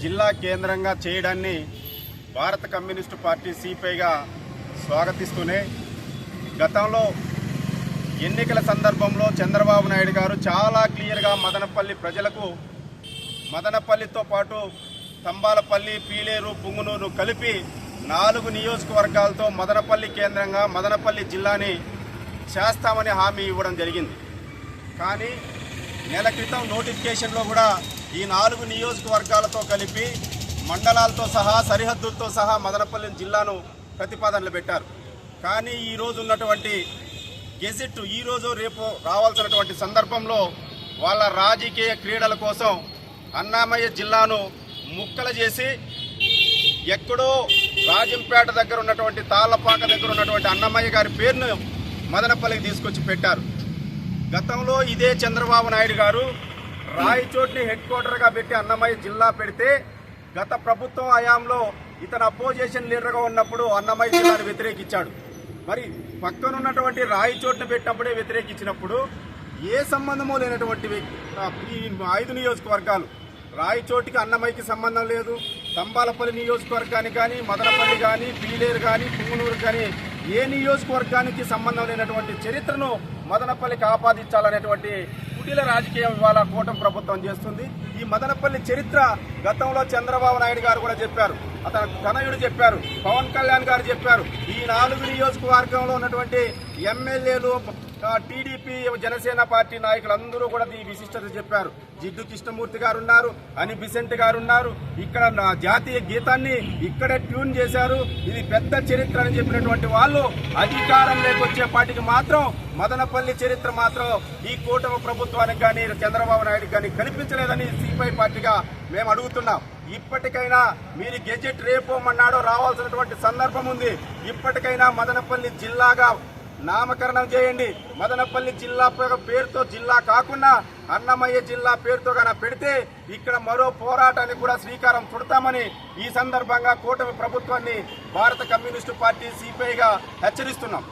జిల్లా కేంద్రంగా చేయడాన్ని భారత కమ్యూనిస్టు పార్టీ సిపిఐగా స్వాగతిస్తూనే గతంలో ఎన్నికల సందర్భంలో చంద్రబాబు నాయుడు గారు చాలా క్లియర్గా మదనపల్లి ప్రజలకు మదనపల్లితో పాటు తంబాలపల్లి, పీలేరు, పుంగునూరు కలిపి 4 నియోజకవర్గాలతో మదనపల్లి కేంద్రంగా మదనపల్లి జిల్లాని చేస్తామని హామీ ఇవ్వడం జరిగింది. కానీ నెల క్రితం నోటిఫికేషన్లో కూడా ఈ 4 నియోజకవర్గాలతో కలిపి మండలాలతో సహా సరిహద్దులతో సహా మదనపల్లి జిల్లాను ప్రతిపాదనలు పెట్టారు. కానీ ఈరోజు ఉన్నటువంటి గెజిట్ ఈరోజు రేపు రావాల్సినటువంటి సందర్భంలో వాళ్ళ రాజకీయ క్రీడల కోసం అన్నమయ్య జిల్లాను ముక్కలు చేసి ఎక్కడో రాజంపేట దగ్గర ఉన్నటువంటి తాళ్లపాక దగ్గర ఉన్నటువంటి అన్నమయ్య గారి పేరును మదనపల్లికి తీసుకొచ్చి పెట్టారు. గతంలో ఇదే చంద్రబాబు నాయుడు గారు రాయచోటిని హెడ్ క్వార్టర్గా పెట్టి అన్నమయ్య జిల్లా పెడితే గత ప్రభుత్వం హయాంలో ఇతను అపోజిషన్ లీడర్గా ఉన్నప్పుడు అన్నమయ్య జిల్లాను వ్యతిరేకించాడు. మరి పక్కన ఉన్నటువంటి రాయచోటిని పెట్టినప్పుడే వ్యతిరేకించినప్పుడు ఏ సంబంధమో లేనటువంటి ఈ 5 నియోజకవర్గాలు రాయచోటికి అన్నమయ్యకి సంబంధం లేదు, తంబాలపల్లి నియోజకవర్గానికి కానీ మదనపల్లి కానీ పీలేరు కానీ పుంగునూరు కానీ ఏ నియోజకవర్గానికి సంబంధం లేనటువంటి చరిత్రను మదనపల్లికి ఆపాదించాలనేటువంటి కుటిల రాజకీయం ఇవాళ కూటమి ప్రభుత్వం చేస్తుంది. ఈ మదనపల్లి చరిత్ర గతంలో చంద్రబాబు నాయుడు గారు కూడా చెప్పారు, అతను తనయుడు చెప్పారు, పవన్ కళ్యాణ్ గారు చెప్పారు. ఈ 4 నియోజకవర్గంలో ఉన్నటువంటి ఎమ్మెల్యేలు, టీడీపీ, జనసేన పార్టీ నాయకులందరూ కూడా ఈ విశిష్టత చెప్పారు. జిడ్డు కృష్ణమూర్తి గారు ఉన్నారు, అని బిసెంట్ గారు ఉన్నారు. ఇక్కడ జాతీయ గీతాన్ని ఇక్కడే ట్యూన్ చేశారు. ఇది పెద్ద చరిత్ర అని చెప్పినటువంటి వాళ్ళు అధికారంలోకి వచ్చేపాటికి మాత్రం మదనపల్లి చరిత్ర మాత్రం ఈ కూటమి ప్రభుత్వానికి కానీ చంద్రబాబు నాయుడుకి కానీ కనిపించలేదని సిపిఐ పార్టీగా మేము అడుగుతున్నాం. ఇప్పటికైనా మీరు గెజెట్ రేపో మన్నాడో రావాల్సినటువంటి సందర్భం ఉంది. ఇప్పటికైనా మదనపల్లి జిల్లాగా నామకరణం చేయండి. మదనపల్లి జిల్లా పేరుతో జిల్లా కాకుండా అన్నమయ్య జిల్లా పేరుతో కన్నా పెడితే ఇక్కడ మరో పోరాటానికి కూడా శ్రీకారం చుడతామని ఈ సందర్భంగా కూటమి ప్రభుత్వాన్ని భారత కమ్యూనిస్టు పార్టీ సిపిఐగా హెచ్చరిస్తున్నాం.